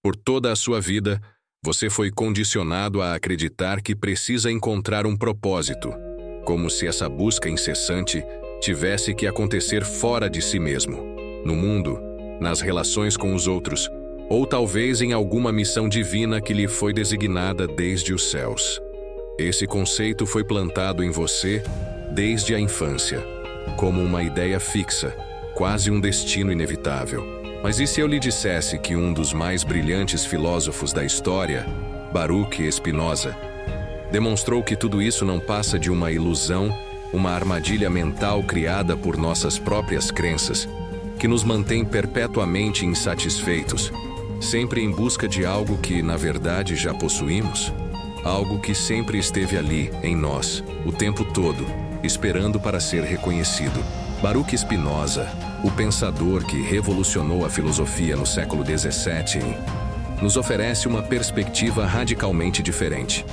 Por toda a sua vida, você foi condicionado a acreditar que precisa encontrar um propósito, como se essa busca incessante tivesse que acontecer fora de si mesmo, no mundo, nas relações com os outros, ou talvez em alguma missão divina que lhe foi designada desde os céus. Esse conceito foi plantado em você desde a infância, como uma ideia fixa, quase um destino inevitável. Mas e se eu lhe dissesse que um dos mais brilhantes filósofos da história, Baruch Spinoza, demonstrou que tudo isso não passa de uma ilusão, uma armadilha mental criada por nossas próprias crenças, que nos mantém perpetuamente insatisfeitos, sempre em busca de algo que, na verdade, já possuímos? Algo que sempre esteve ali, em nós, o tempo todo, esperando para ser reconhecido. Baruch Spinoza, o pensador que revolucionou a filosofia no século XVII, nos oferece uma perspectiva radicalmente diferente.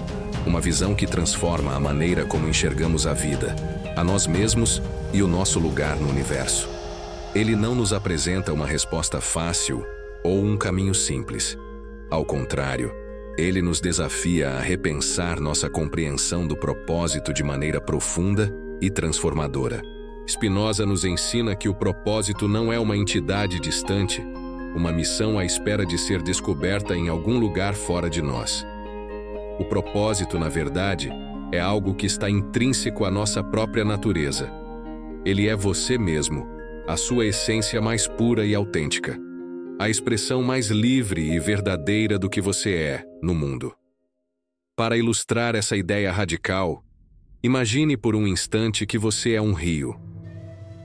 Uma visão que transforma a maneira como enxergamos a vida, a nós mesmos e o nosso lugar no universo. Ele não nos apresenta uma resposta fácil ou um caminho simples. Ao contrário, ele nos desafia a repensar nossa compreensão do propósito de maneira profunda e transformadora. Spinoza nos ensina que o propósito não é uma entidade distante, uma missão à espera de ser descoberta em algum lugar fora de nós. O propósito, na verdade, é algo que está intrínseco à nossa própria natureza. Ele é você mesmo, a sua essência mais pura e autêntica, a expressão mais livre e verdadeira do que você é no mundo. Para ilustrar essa ideia radical, imagine por um instante que você é um rio.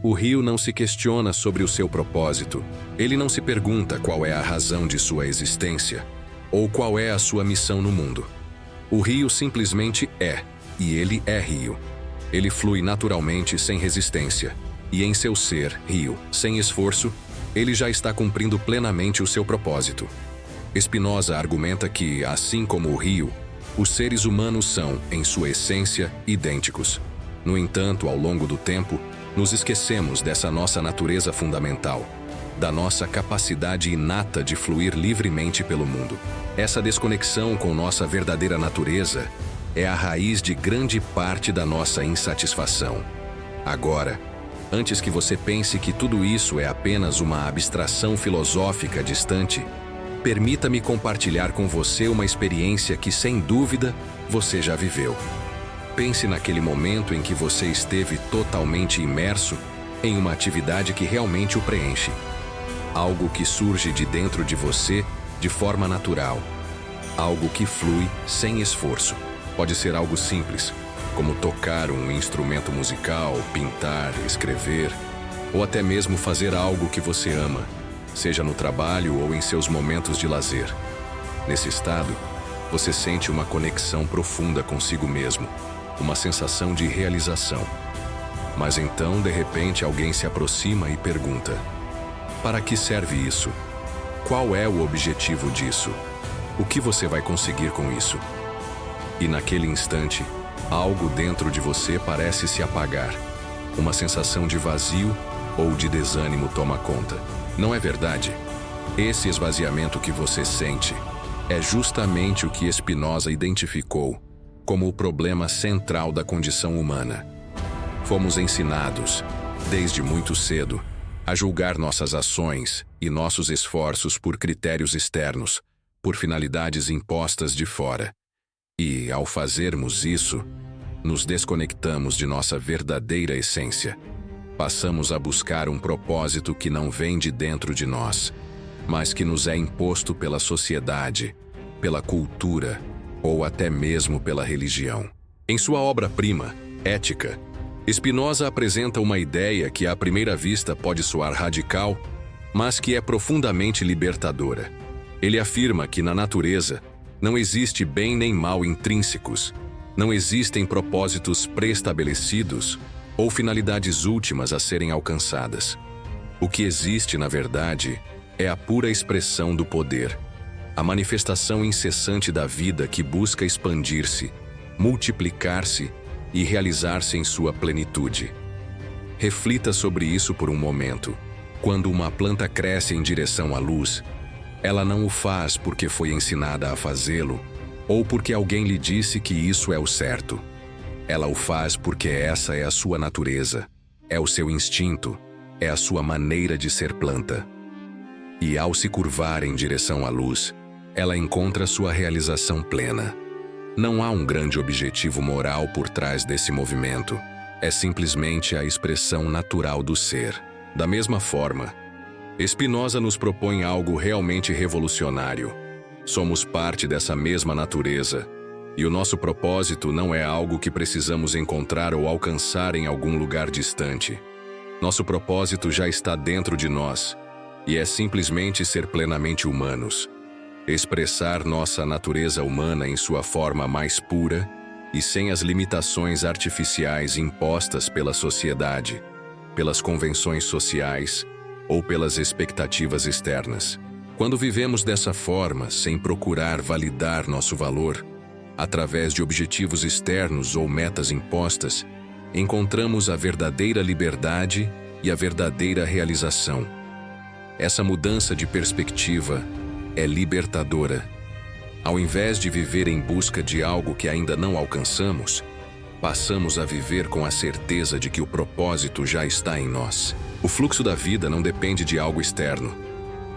O rio não se questiona sobre o seu propósito. Ele não se pergunta qual é a razão de sua existência ou qual é a sua missão no mundo. O rio simplesmente é, e ele é rio. Ele flui naturalmente sem resistência, e em seu ser, rio, sem esforço, ele já está cumprindo plenamente o seu propósito. Spinoza argumenta que, assim como o rio, os seres humanos são, em sua essência, idênticos. No entanto, ao longo do tempo, nos esquecemos dessa nossa natureza fundamental, da nossa capacidade inata de fluir livremente pelo mundo. Essa desconexão com nossa verdadeira natureza é a raiz de grande parte da nossa insatisfação. Agora, antes que você pense que tudo isso é apenas uma abstração filosófica distante, permita-me compartilhar com você uma experiência que, sem dúvida, você já viveu. Pense naquele momento em que você esteve totalmente imerso em uma atividade que realmente o preenche. Algo que surge de dentro de você de forma natural. Algo que flui sem esforço. Pode ser algo simples, como tocar um instrumento musical, pintar, escrever, ou até mesmo fazer algo que você ama, seja no trabalho ou em seus momentos de lazer. Nesse estado, você sente uma conexão profunda consigo mesmo, uma sensação de realização. Mas então, de repente, alguém se aproxima e pergunta: para que serve isso? Qual é o objetivo disso? O que você vai conseguir com isso? E naquele instante, algo dentro de você parece se apagar. Uma sensação de vazio ou de desânimo toma conta. Não é verdade? Esse esvaziamento que você sente é justamente o que Spinoza identificou como o problema central da condição humana. Fomos ensinados, desde muito cedo, a julgar nossas ações e nossos esforços por critérios externos, por finalidades impostas de fora. E, ao fazermos isso, nos desconectamos de nossa verdadeira essência. Passamos a buscar um propósito que não vem de dentro de nós, mas que nos é imposto pela sociedade, pela cultura ou até mesmo pela religião. Em sua obra-prima, Ética, Spinoza apresenta uma ideia que à primeira vista pode soar radical, mas que é profundamente libertadora. Ele afirma que na natureza não existe bem nem mal intrínsecos, não existem propósitos pré-estabelecidos ou finalidades últimas a serem alcançadas. O que existe, na verdade, é a pura expressão do poder, a manifestação incessante da vida que busca expandir-se, multiplicar-se e realizar-se em sua plenitude. Reflita sobre isso por um momento. Quando uma planta cresce em direção à luz, Ela não o faz porque foi ensinada a fazê-lo ou porque alguém lhe disse que isso é o certo. Ela o faz porque essa é a sua natureza, é o seu instinto, é a sua maneira de ser planta. E ao se curvar em direção à luz, ela encontra sua realização plena. Não há um grande objetivo moral por trás desse movimento. É simplesmente a expressão natural do ser. Da mesma forma, Spinoza nos propõe algo realmente revolucionário. Somos parte dessa mesma natureza, e o nosso propósito não é algo que precisamos encontrar ou alcançar em algum lugar distante. Nosso propósito já está dentro de nós, e é simplesmente ser plenamente humanos. Expressar nossa natureza humana em sua forma mais pura e sem as limitações artificiais impostas pela sociedade, pelas convenções sociais ou pelas expectativas externas. Quando vivemos dessa forma, sem procurar validar nosso valor, através de objetivos externos ou metas impostas, encontramos a verdadeira liberdade e a verdadeira realização. Essa mudança de perspectiva é libertadora. Ao invés de viver em busca de algo que ainda não alcançamos, passamos a viver com a certeza de que o propósito já está em nós. O fluxo da vida não depende de algo externo,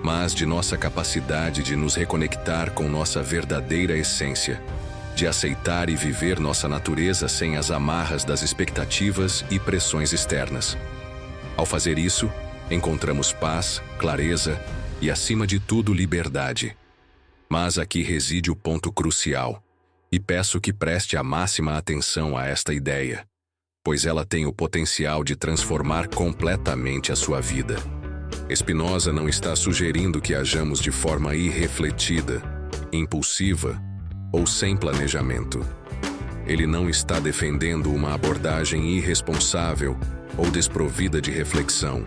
mas de nossa capacidade de nos reconectar com nossa verdadeira essência, de aceitar e viver nossa natureza sem as amarras das expectativas e pressões externas. Ao fazer isso, encontramos paz, clareza e, acima de tudo, liberdade. Mas aqui reside o ponto crucial, e peço que preste a máxima atenção a esta ideia, pois ela tem o potencial de transformar completamente a sua vida. Spinoza não está sugerindo que hajamos de forma irrefletida, impulsiva ou sem planejamento. Ele não está defendendo uma abordagem irresponsável ou desprovida de reflexão.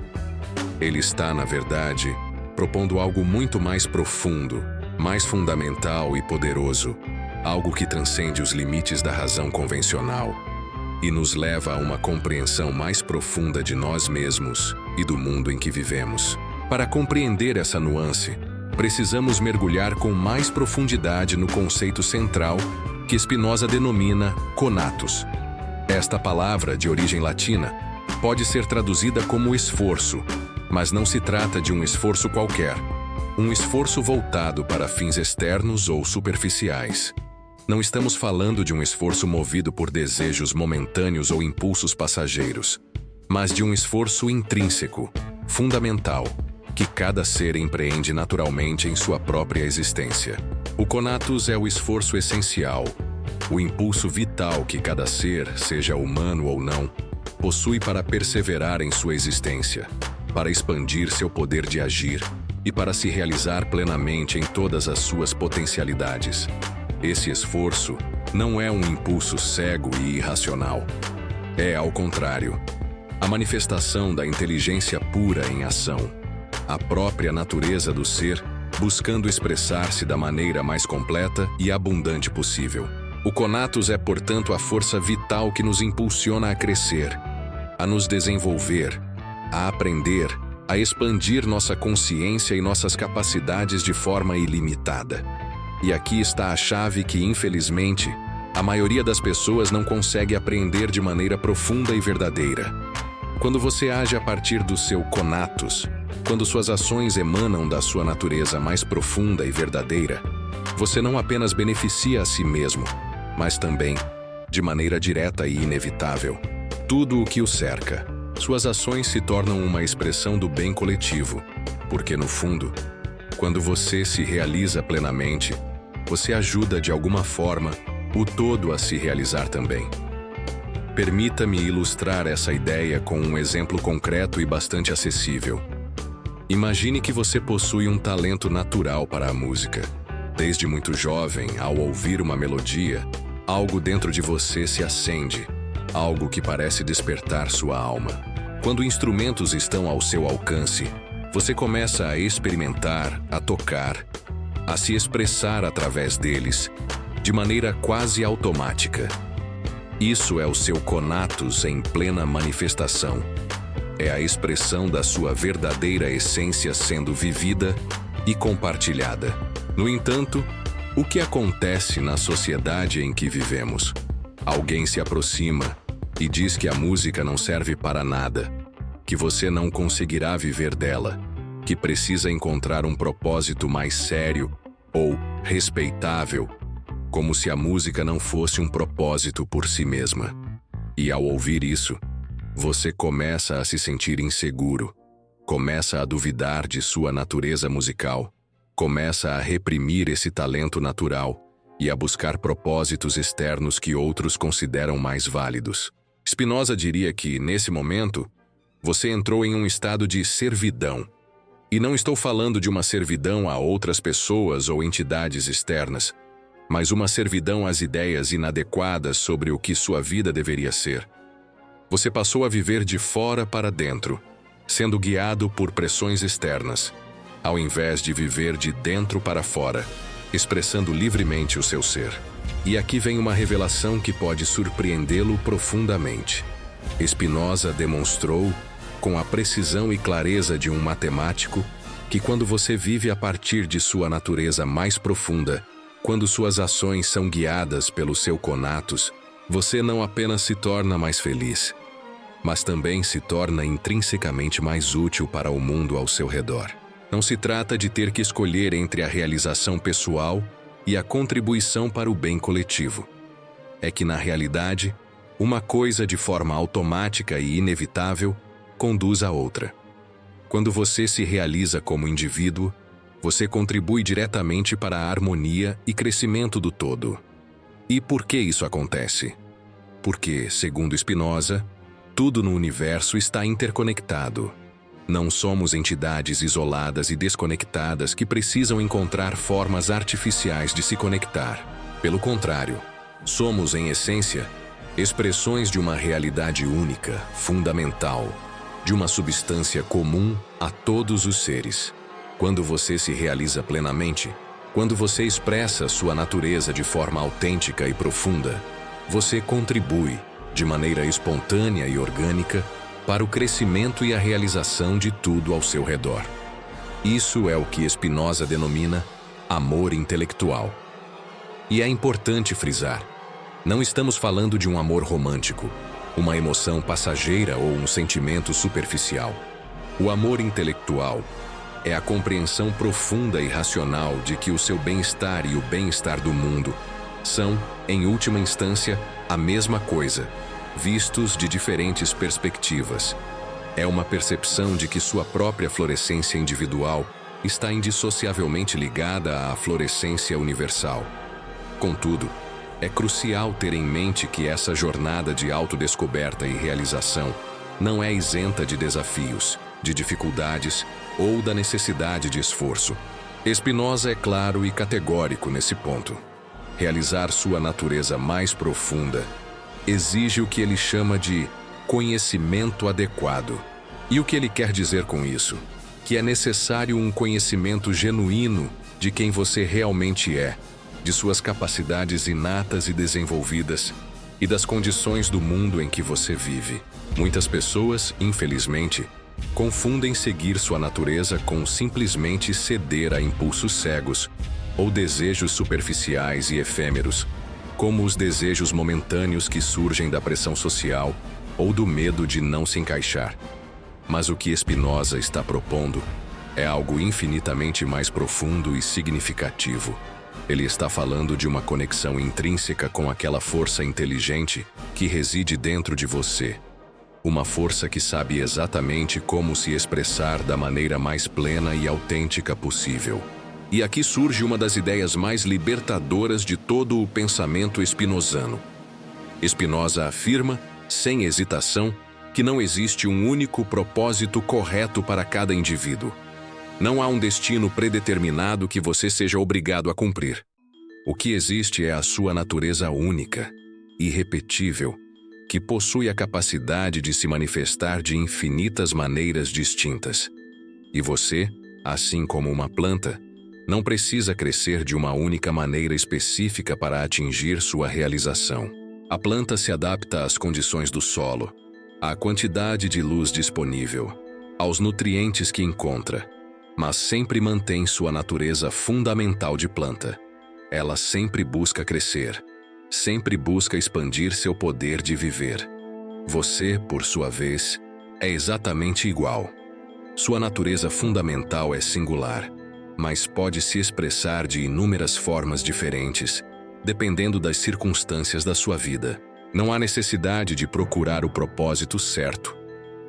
Ele está, na verdade, propondo algo muito mais profundo, mais fundamental e poderoso, algo que transcende os limites da razão convencional e nos leva a uma compreensão mais profunda de nós mesmos e do mundo em que vivemos. Para compreender essa nuance, precisamos mergulhar com mais profundidade no conceito central que Spinoza denomina conatus. Esta palavra, de origem latina, pode ser traduzida como esforço, mas não se trata de um esforço qualquer, um esforço voltado para fins externos ou superficiais. Não estamos falando de um esforço movido por desejos momentâneos ou impulsos passageiros, mas de um esforço intrínseco, fundamental, que cada ser empreende naturalmente em sua própria existência. O conatus é o esforço essencial, o impulso vital que cada ser, seja humano ou não, possui para perseverar em sua existência, para expandir seu poder de agir e para se realizar plenamente em todas as suas potencialidades. Esse esforço não é um impulso cego e irracional. É, ao contrário, a manifestação da inteligência pura em ação, a própria natureza do ser, buscando expressar-se da maneira mais completa e abundante possível. O conatus é, portanto, a força vital que nos impulsiona a crescer, a nos desenvolver, a aprender, a expandir nossa consciência e nossas capacidades de forma ilimitada. E aqui está a chave que, infelizmente, a maioria das pessoas não consegue aprender de maneira profunda e verdadeira. Quando você age a partir do seu conatus, quando suas ações emanam da sua natureza mais profunda e verdadeira, você não apenas beneficia a si mesmo, mas também, de maneira direta e inevitável, tudo o que o cerca. Suas ações se tornam uma expressão do bem coletivo, porque, no fundo, quando você se realiza plenamente, você ajuda de alguma forma o todo a se realizar também. Permita-me ilustrar essa ideia com um exemplo concreto e bastante acessível. Imagine que você possui um talento natural para a música. Desde muito jovem, ao ouvir uma melodia, algo dentro de você se acende, algo que parece despertar sua alma. Quando instrumentos estão ao seu alcance, você começa a experimentar, a tocar, a se expressar através deles, de maneira quase automática. Isso é o seu conatus em plena manifestação. É a expressão da sua verdadeira essência sendo vivida e compartilhada. No entanto, o que acontece na sociedade em que vivemos? Alguém se aproxima e diz que a música não serve para nada, que você não conseguirá viver dela, que precisa encontrar um propósito mais sério ou respeitável, como se a música não fosse um propósito por si mesma. E ao ouvir isso, você começa a se sentir inseguro, começa a duvidar de sua natureza musical, começa a reprimir esse talento natural e a buscar propósitos externos que outros consideram mais válidos. Spinoza diria que, nesse momento, você entrou em um estado de servidão. E não estou falando de uma servidão a outras pessoas ou entidades externas, mas uma servidão às ideias inadequadas sobre o que sua vida deveria ser. Você passou a viver de fora para dentro, sendo guiado por pressões externas, ao invés de viver de dentro para fora, expressando livremente o seu ser. E aqui vem uma revelação que pode surpreendê-lo profundamente. Spinoza demonstrou, com a precisão e clareza de um matemático, que quando você vive a partir de sua natureza mais profunda, quando suas ações são guiadas pelo seu conatus, você não apenas se torna mais feliz, mas também se torna intrinsecamente mais útil para o mundo ao seu redor. Não se trata de ter que escolher entre a realização pessoal e a contribuição para o bem coletivo. É que, na realidade, uma coisa de forma automática e inevitável conduz à outra. Quando você se realiza como indivíduo, você contribui diretamente para a harmonia e crescimento do todo. E por que isso acontece? Porque, segundo Spinoza, tudo no universo está interconectado. Não somos entidades isoladas e desconectadas que precisam encontrar formas artificiais de se conectar. Pelo contrário, somos, em essência, expressões de uma realidade única, fundamental, de uma substância comum a todos os seres. Quando você se realiza plenamente, quando você expressa sua natureza de forma autêntica e profunda, você contribui, de maneira espontânea e orgânica, para o crescimento e a realização de tudo ao seu redor. Isso é o que Spinoza denomina amor intelectual. E é importante frisar, não estamos falando de um amor romântico, uma emoção passageira ou um sentimento superficial. O amor intelectual é a compreensão profunda e racional de que o seu bem-estar e o bem-estar do mundo são, em última instância, a mesma coisa, vistos de diferentes perspectivas. É uma percepção de que sua própria florescência individual está indissociavelmente ligada à florescência universal. Contudo, é crucial ter em mente que essa jornada de autodescoberta e realização não é isenta de desafios, de dificuldades ou da necessidade de esforço. Spinoza é claro e categórico nesse ponto. Realizar sua natureza mais profunda exige o que ele chama de conhecimento adequado. E o que ele quer dizer com isso? Que é necessário um conhecimento genuíno de quem você realmente é, de suas capacidades inatas e desenvolvidas e das condições do mundo em que você vive. Muitas pessoas, infelizmente, confundem seguir sua natureza com simplesmente ceder a impulsos cegos ou desejos superficiais e efêmeros, como os desejos momentâneos que surgem da pressão social ou do medo de não se encaixar. Mas o que Spinoza está propondo é algo infinitamente mais profundo e significativo. Ele está falando de uma conexão intrínseca com aquela força inteligente que reside dentro de você. Uma força que sabe exatamente como se expressar da maneira mais plena e autêntica possível. E aqui surge uma das ideias mais libertadoras de todo o pensamento spinozano. Spinoza afirma, sem hesitação, que não existe um único propósito correto para cada indivíduo. Não há um destino predeterminado que você seja obrigado a cumprir. O que existe é a sua natureza única, irrepetível, que possui a capacidade de se manifestar de infinitas maneiras distintas. E você, assim como uma planta, não precisa crescer de uma única maneira específica para atingir sua realização. A planta se adapta às condições do solo, à quantidade de luz disponível, aos nutrientes que encontra, mas sempre mantém sua natureza fundamental de planta. Ela sempre busca crescer, sempre busca expandir seu poder de viver. Você, por sua vez, é exatamente igual. Sua natureza fundamental é singular, mas pode se expressar de inúmeras formas diferentes, dependendo das circunstâncias da sua vida. Não há necessidade de procurar o propósito certo.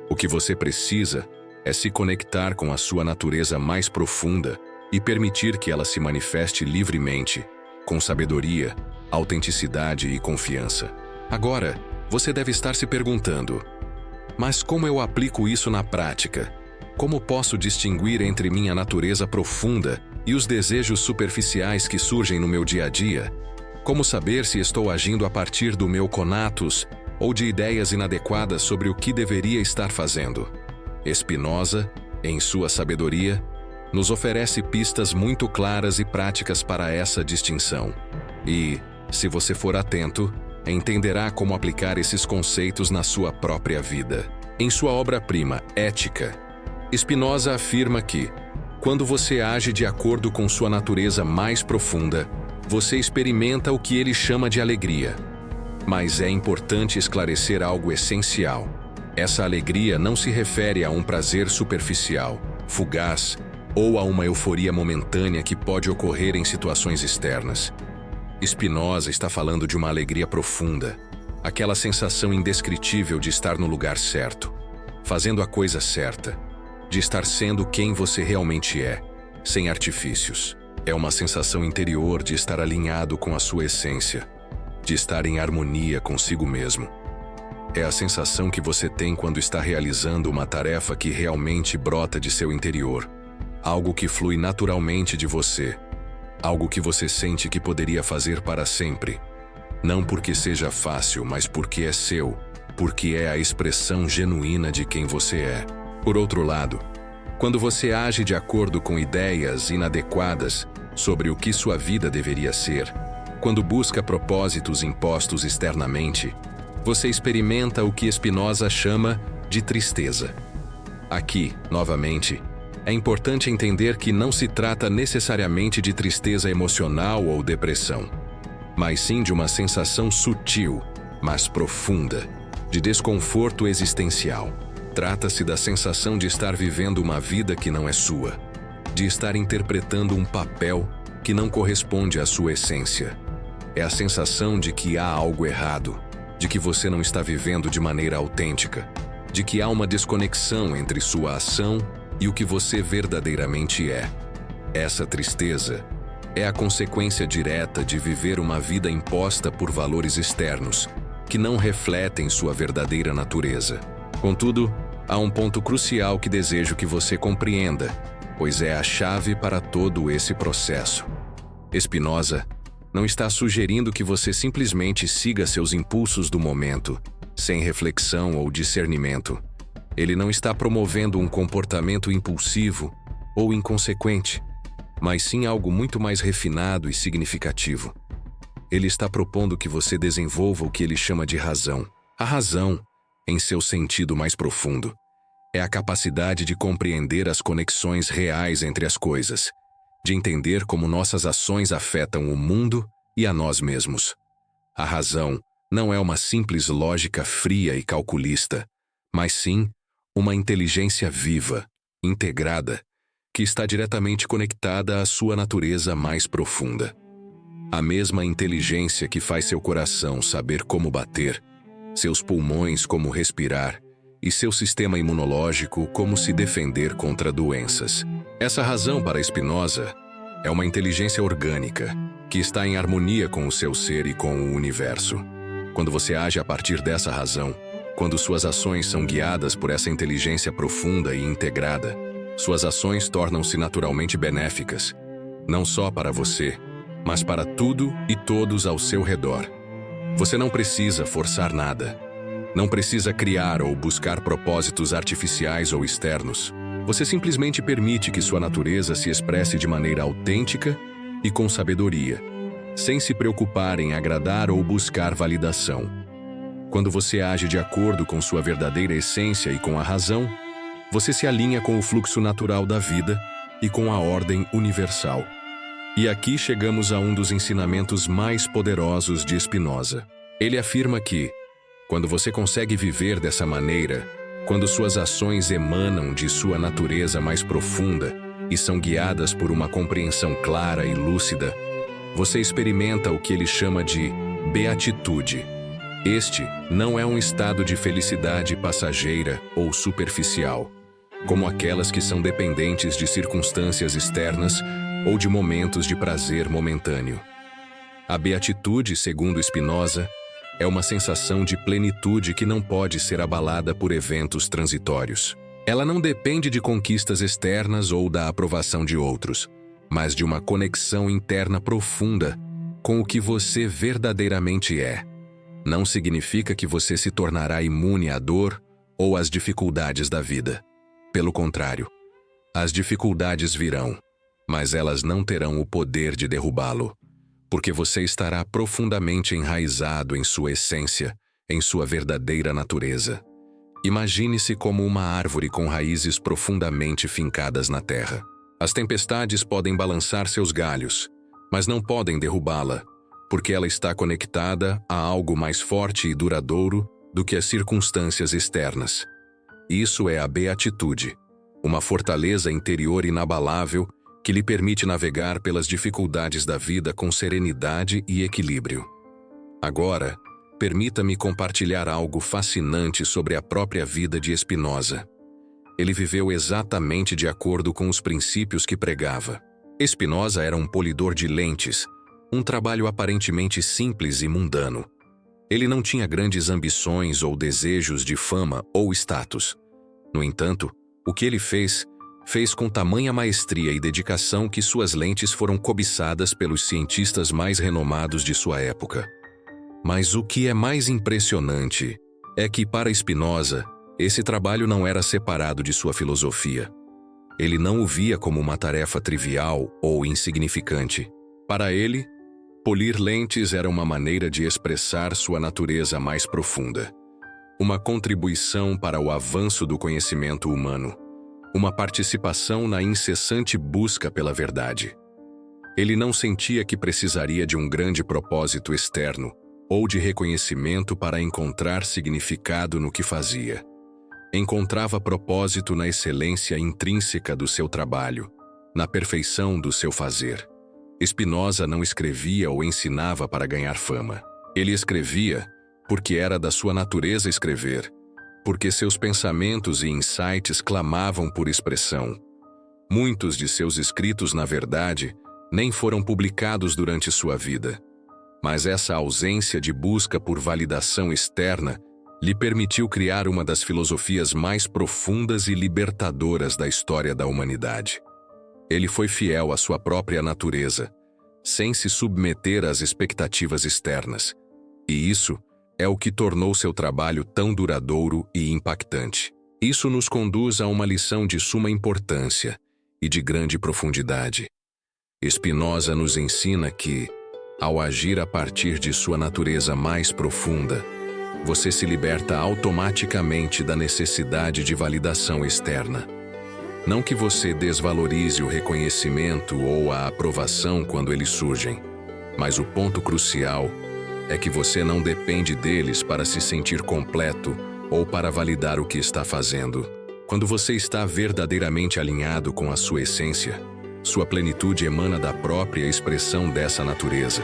O que você precisa é se conectar com a sua natureza mais profunda e permitir que ela se manifeste livremente, com sabedoria, autenticidade e confiança. Agora, você deve estar se perguntando: mas como eu aplico isso na prática? Como posso distinguir entre minha natureza profunda e os desejos superficiais que surgem no meu dia a dia? Como saber se estou agindo a partir do meu conatus ou de ideias inadequadas sobre o que deveria estar fazendo? Spinoza, em sua sabedoria, nos oferece pistas muito claras e práticas para essa distinção. E, se você for atento, entenderá como aplicar esses conceitos na sua própria vida. Em sua obra-prima, Ética, Spinoza afirma que, quando você age de acordo com sua natureza mais profunda, você experimenta o que ele chama de alegria. Mas é importante esclarecer algo essencial. Essa alegria não se refere a um prazer superficial, fugaz, ou a uma euforia momentânea que pode ocorrer em situações externas. Spinoza está falando de uma alegria profunda, aquela sensação indescritível de estar no lugar certo, fazendo a coisa certa, de estar sendo quem você realmente é, sem artifícios. É uma sensação interior de estar alinhado com a sua essência, de estar em harmonia consigo mesmo. É a sensação que você tem quando está realizando uma tarefa que realmente brota de seu interior, algo que flui naturalmente de você, algo que você sente que poderia fazer para sempre, não porque seja fácil, mas porque é seu, porque é a expressão genuína de quem você é. Por outro lado, quando você age de acordo com ideias inadequadas sobre o que sua vida deveria ser, quando busca propósitos impostos externamente, você experimenta o que Spinoza chama de tristeza. Aqui, novamente, é importante entender que não se trata necessariamente de tristeza emocional ou depressão, mas sim de uma sensação sutil, mas profunda, de desconforto existencial. Trata-se da sensação de estar vivendo uma vida que não é sua, de estar interpretando um papel que não corresponde à sua essência. É a sensação de que há algo errado, de que você não está vivendo de maneira autêntica, de que há uma desconexão entre sua ação e o que você verdadeiramente é. Essa tristeza é a consequência direta de viver uma vida imposta por valores externos, que não refletem sua verdadeira natureza. Contudo, há um ponto crucial que desejo que você compreenda, pois é a chave para todo esse processo. Spinoza não está sugerindo que você simplesmente siga seus impulsos do momento, sem reflexão ou discernimento. Ele não está promovendo um comportamento impulsivo ou inconsequente, mas sim algo muito mais refinado e significativo. Ele está propondo que você desenvolva o que ele chama de razão. A razão, em seu sentido mais profundo, é a capacidade de compreender as conexões reais entre as coisas, de entender como nossas ações afetam o mundo e a nós mesmos. A razão não é uma simples lógica fria e calculista, mas sim uma inteligência viva, integrada, que está diretamente conectada à sua natureza mais profunda. A mesma inteligência que faz seu coração saber como bater, seus pulmões como respirar e seu sistema imunológico como se defender contra doenças. Essa razão para Spinoza é uma inteligência orgânica, que está em harmonia com o seu ser e com o universo. Quando você age a partir dessa razão, quando suas ações são guiadas por essa inteligência profunda e integrada, suas ações tornam-se naturalmente benéficas, não só para você, mas para tudo e todos ao seu redor. Você não precisa forçar nada. Não precisa criar ou buscar propósitos artificiais ou externos. Você simplesmente permite que sua natureza se expresse de maneira autêntica e com sabedoria, sem se preocupar em agradar ou buscar validação. Quando você age de acordo com sua verdadeira essência e com a razão, você se alinha com o fluxo natural da vida e com a ordem universal. E aqui chegamos a um dos ensinamentos mais poderosos de Spinoza. Ele afirma que, quando você consegue viver dessa maneira, quando suas ações emanam de sua natureza mais profunda e são guiadas por uma compreensão clara e lúcida, você experimenta o que ele chama de beatitude. Este não é um estado de felicidade passageira ou superficial, como aquelas que são dependentes de circunstâncias externas ou de momentos de prazer momentâneo. A beatitude, segundo Spinoza, é uma sensação de plenitude que não pode ser abalada por eventos transitórios. Ela não depende de conquistas externas ou da aprovação de outros, mas de uma conexão interna profunda com o que você verdadeiramente é. Não significa que você se tornará imune à dor ou às dificuldades da vida. Pelo contrário, as dificuldades virão, mas elas não terão o poder de derrubá-lo, porque você estará profundamente enraizado em sua essência, em sua verdadeira natureza. Imagine-se como uma árvore com raízes profundamente fincadas na terra. As tempestades podem balançar seus galhos, mas não podem derrubá-la, porque ela está conectada a algo mais forte e duradouro do que as circunstâncias externas. Isso é a beatitude, uma fortaleza interior inabalável que lhe permite navegar pelas dificuldades da vida com serenidade e equilíbrio. Agora, permita-me compartilhar algo fascinante sobre a própria vida de Spinoza. Ele viveu exatamente de acordo com os princípios que pregava. Spinoza era um polidor de lentes, um trabalho aparentemente simples e mundano. Ele não tinha grandes ambições ou desejos de fama ou status. No entanto, o que ele fez com tamanha maestria e dedicação que suas lentes foram cobiçadas pelos cientistas mais renomados de sua época. Mas o que é mais impressionante é que, para Spinoza, esse trabalho não era separado de sua filosofia. Ele não o via como uma tarefa trivial ou insignificante. Para ele, polir lentes era uma maneira de expressar sua natureza mais profunda. Uma contribuição para o avanço do conhecimento humano. Uma participação na incessante busca pela verdade. Ele não sentia que precisaria de um grande propósito externo ou de reconhecimento para encontrar significado no que fazia. Encontrava propósito na excelência intrínseca do seu trabalho, na perfeição do seu fazer. Spinoza não escrevia ou ensinava para ganhar fama. Ele escrevia porque era da sua natureza escrever, porque seus pensamentos e insights clamavam por expressão. Muitos de seus escritos, na verdade, nem foram publicados durante sua vida. Mas essa ausência de busca por validação externa lhe permitiu criar uma das filosofias mais profundas e libertadoras da história da humanidade. Ele foi fiel à sua própria natureza, sem se submeter às expectativas externas. E isso é o que tornou seu trabalho tão duradouro e impactante. Isso nos conduz a uma lição de suma importância e de grande profundidade. Spinoza nos ensina que, ao agir a partir de sua natureza mais profunda, você se liberta automaticamente da necessidade de validação externa. Não que você desvalorize o reconhecimento ou a aprovação quando eles surgem, mas o ponto crucial é que você não depende deles para se sentir completo ou para validar o que está fazendo. Quando você está verdadeiramente alinhado com a sua essência, sua plenitude emana da própria expressão dessa natureza,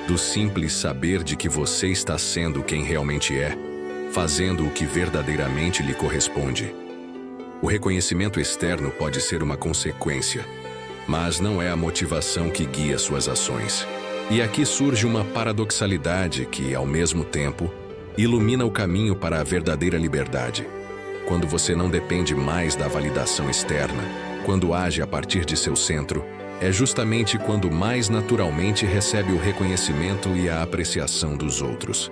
do simples saber de que você está sendo quem realmente é, fazendo o que verdadeiramente lhe corresponde. O reconhecimento externo pode ser uma consequência, mas não é a motivação que guia suas ações. E aqui surge uma paradoxalidade que, ao mesmo tempo, ilumina o caminho para a verdadeira liberdade. Quando você não depende mais da validação externa, quando age a partir de seu centro, é justamente quando mais naturalmente recebe o reconhecimento e a apreciação dos outros.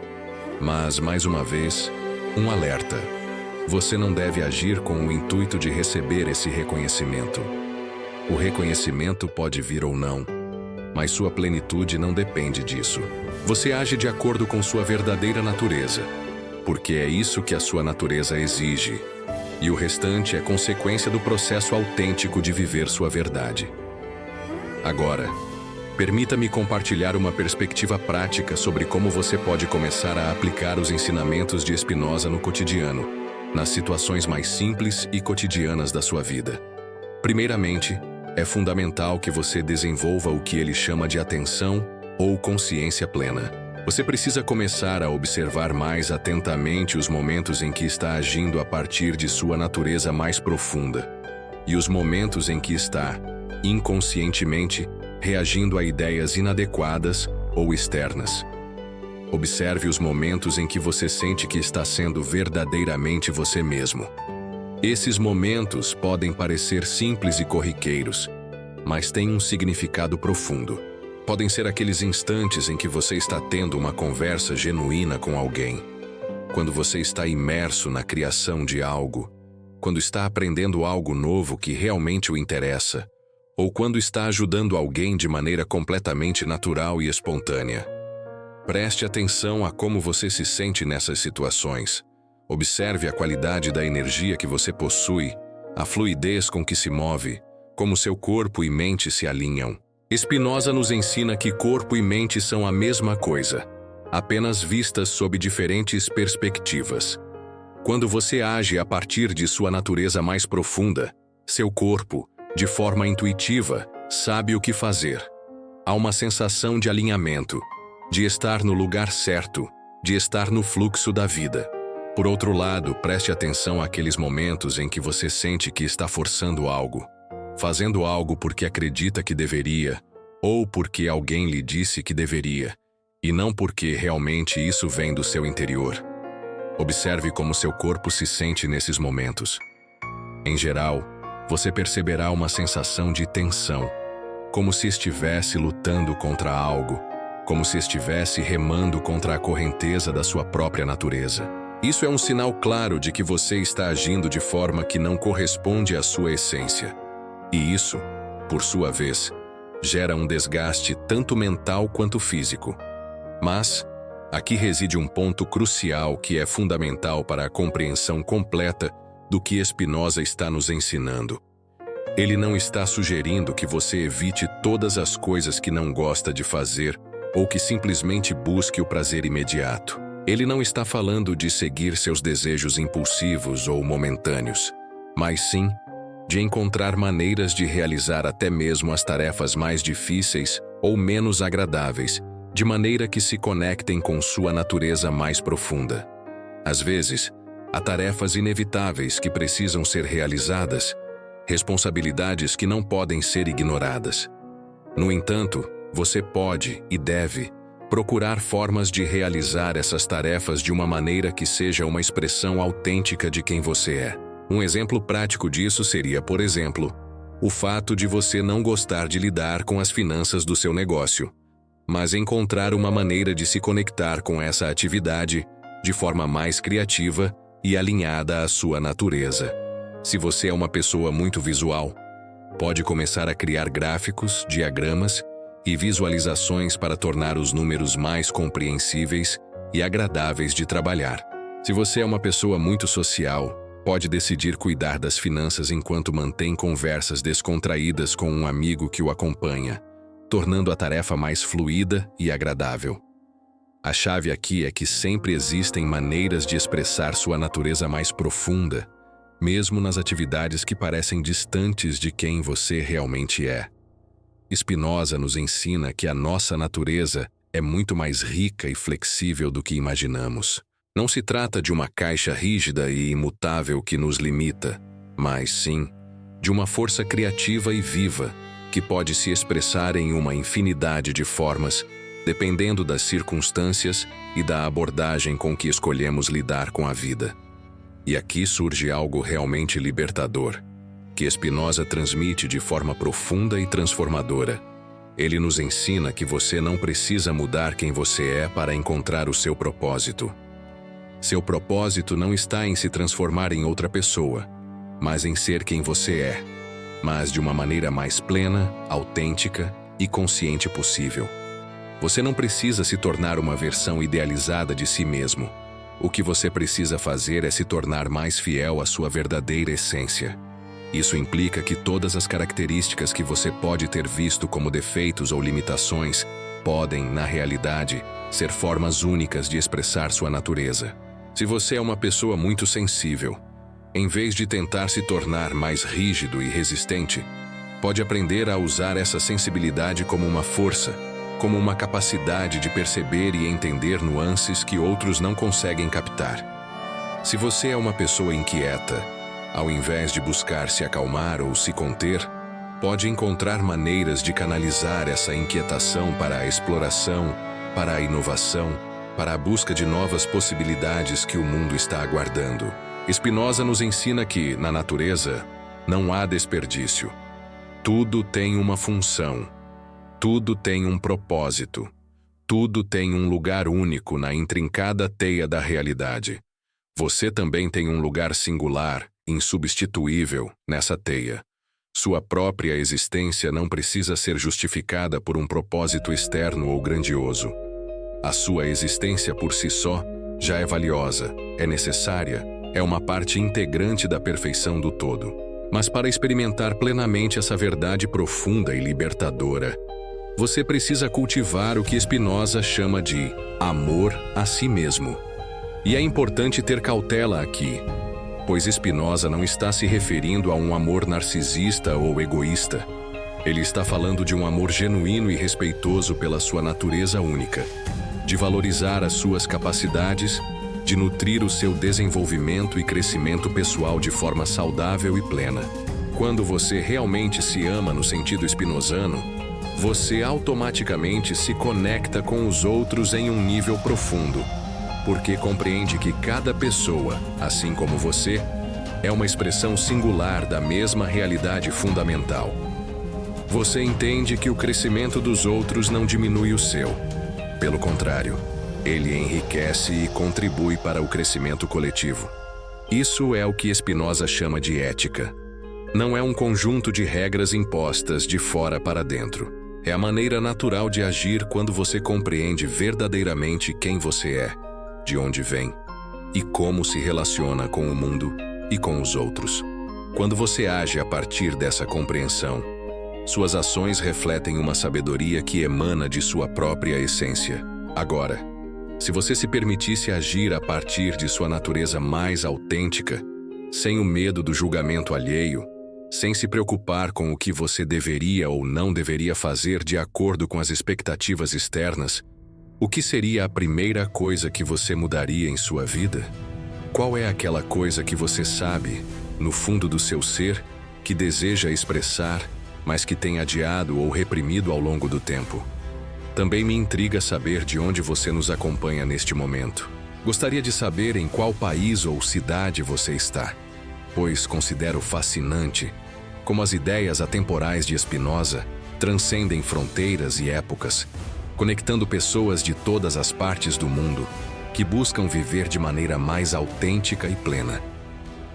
Mas, mais uma vez, um alerta. Você não deve agir com o intuito de receber esse reconhecimento. O reconhecimento pode vir ou não, mas sua plenitude não depende disso. Você age de acordo com sua verdadeira natureza, porque é isso que a sua natureza exige. e o restante é consequência do processo autêntico de viver sua verdade. Agora, permita-me compartilhar uma perspectiva prática sobre como você pode começar a aplicar os ensinamentos de Spinoza no cotidiano, nas situações mais simples e cotidianas da sua vida. Primeiramente, é fundamental que você desenvolva o que ele chama de atenção ou consciência plena. Você precisa começar a observar mais atentamente os momentos em que está agindo a partir de sua natureza mais profunda e os momentos em que está, inconscientemente, reagindo a ideias inadequadas ou externas. Observe os momentos em que você sente que está sendo verdadeiramente você mesmo. Esses momentos podem parecer simples e corriqueiros, mas têm um significado profundo. Podem ser aqueles instantes em que você está tendo uma conversa genuína com alguém, quando você está imerso na criação de algo, quando está aprendendo algo novo que realmente o interessa, ou quando está ajudando alguém de maneira completamente natural e espontânea. Preste atenção a como você se sente nessas situações. Observe a qualidade da energia que você possui, a fluidez com que se move, como seu corpo e mente se alinham. Spinoza nos ensina que corpo e mente são a mesma coisa, apenas vistas sob diferentes perspectivas. Quando você age a partir de sua natureza mais profunda, seu corpo, de forma intuitiva, sabe o que fazer. Há uma sensação de alinhamento, de estar no lugar certo, de estar no fluxo da vida. Por outro lado, preste atenção àqueles momentos em que você sente que está forçando algo, fazendo algo porque acredita que deveria, ou porque alguém lhe disse que deveria, e não porque realmente isso vem do seu interior. Observe como seu corpo se sente nesses momentos. Em geral, você perceberá uma sensação de tensão, como se estivesse lutando contra algo, como se estivesse remando contra a correnteza da sua própria natureza. Isso é um sinal claro de que você está agindo de forma que não corresponde à sua essência. E isso, por sua vez, gera um desgaste tanto mental quanto físico. Mas, aqui reside um ponto crucial que é fundamental para a compreensão completa do que Spinoza está nos ensinando. Ele não está sugerindo que você evite todas as coisas que não gosta de fazer ou que simplesmente busque o prazer imediato. Ele não está falando de seguir seus desejos impulsivos ou momentâneos, mas sim de encontrar maneiras de realizar até mesmo as tarefas mais difíceis ou menos agradáveis, de maneira que se conectem com sua natureza mais profunda. Às vezes, há tarefas inevitáveis que precisam ser realizadas, responsabilidades que não podem ser ignoradas. No entanto, você pode e deve procurar formas de realizar essas tarefas de uma maneira que seja uma expressão autêntica de quem você é. Um exemplo prático disso seria, por exemplo, o fato de você não gostar de lidar com as finanças do seu negócio, mas encontrar uma maneira de se conectar com essa atividade de forma mais criativa e alinhada à sua natureza. Se você é uma pessoa muito visual, pode começar a criar gráficos, diagramas e visualizações para tornar os números mais compreensíveis e agradáveis de trabalhar. Se você é uma pessoa muito social, pode decidir cuidar das finanças enquanto mantém conversas descontraídas com um amigo que o acompanha, tornando a tarefa mais fluida e agradável. A chave aqui é que sempre existem maneiras de expressar sua natureza mais profunda, mesmo nas atividades que parecem distantes de quem você realmente é. Spinoza nos ensina que a nossa natureza é muito mais rica e flexível do que imaginamos. Não se trata de uma caixa rígida e imutável que nos limita, mas sim de uma força criativa e viva que pode se expressar em uma infinidade de formas, dependendo das circunstâncias e da abordagem com que escolhemos lidar com a vida. E aqui surge algo realmente libertador, que Spinoza transmite de forma profunda e transformadora. Ele nos ensina que você não precisa mudar quem você é para encontrar o seu propósito. Seu propósito não está em se transformar em outra pessoa, mas em ser quem você é, mas de uma maneira mais plena, autêntica e consciente possível. Você não precisa se tornar uma versão idealizada de si mesmo. O que você precisa fazer é se tornar mais fiel à sua verdadeira essência. Isso implica que todas as características que você pode ter visto como defeitos ou limitações podem, na realidade, ser formas únicas de expressar sua natureza. Se você é uma pessoa muito sensível, em vez de tentar se tornar mais rígido e resistente, pode aprender a usar essa sensibilidade como uma força, como uma capacidade de perceber e entender nuances que outros não conseguem captar. Se você é uma pessoa inquieta, ao invés de buscar se acalmar ou se conter, pode encontrar maneiras de canalizar essa inquietação para a exploração, para a inovação, para a busca de novas possibilidades que o mundo está aguardando. Spinoza nos ensina que, na natureza, não há desperdício. Tudo tem uma função. Tudo tem um propósito. Tudo tem um lugar único na intrincada teia da realidade. Você também tem um lugar singular, insubstituível, nessa teia. Sua própria existência não precisa ser justificada por um propósito externo ou grandioso. A sua existência por si só já é valiosa, é necessária, é uma parte integrante da perfeição do todo. Mas para experimentar plenamente essa verdade profunda e libertadora, você precisa cultivar o que Spinoza chama de amor a si mesmo. E é importante ter cautela aqui, pois Spinoza não está se referindo a um amor narcisista ou egoísta. Ele está falando de um amor genuíno e respeitoso pela sua natureza única, de valorizar as suas capacidades, de nutrir o seu desenvolvimento e crescimento pessoal de forma saudável e plena. Quando você realmente se ama no sentido spinozano, você automaticamente se conecta com os outros em um nível profundo, porque compreende que cada pessoa, assim como você, é uma expressão singular da mesma realidade fundamental. Você entende que o crescimento dos outros não diminui o seu. Pelo contrário, ele enriquece e contribui para o crescimento coletivo. Isso é o que Spinoza chama de ética. Não é um conjunto de regras impostas de fora para dentro. É a maneira natural de agir quando você compreende verdadeiramente quem você é, de onde vem e como se relaciona com o mundo e com os outros. Quando você age a partir dessa compreensão, suas ações refletem uma sabedoria que emana de sua própria essência. Agora, se você se permitisse agir a partir de sua natureza mais autêntica, sem o medo do julgamento alheio, sem se preocupar com o que você deveria ou não deveria fazer de acordo com as expectativas externas, o que seria a primeira coisa que você mudaria em sua vida? Qual é aquela coisa que você sabe, no fundo do seu ser, que deseja expressar, mas que tem adiado ou reprimido ao longo do tempo? Também me intriga saber de onde você nos acompanha neste momento. Gostaria de saber em qual país ou cidade você está, pois considero fascinante como as ideias atemporais de Spinoza transcendem fronteiras e épocas, conectando pessoas de todas as partes do mundo que buscam viver de maneira mais autêntica e plena.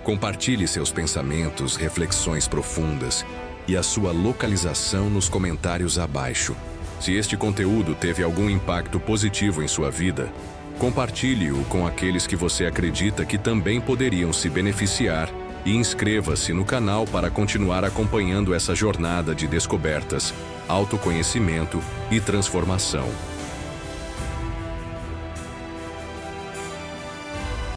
Compartilhe seus pensamentos, reflexões profundas e a sua localização nos comentários abaixo. Se este conteúdo teve algum impacto positivo em sua vida, compartilhe-o com aqueles que você acredita que também poderiam se beneficiar e inscreva-se no canal para continuar acompanhando essa jornada de descobertas, autoconhecimento e transformação.